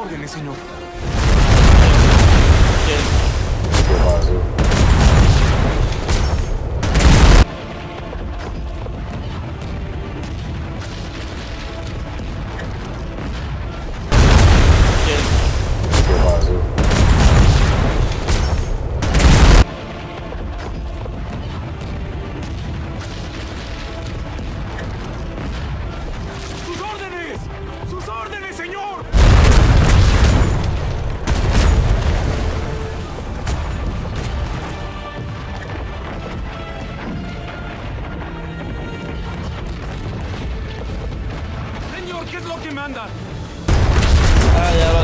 órdenes, señor. ¿Qué pasó? ¿Qué pasó? ¡Sus órdenes! ¡Sus órdenes, señor! Señor, ¿qué es lo que manda? Ah, ya lo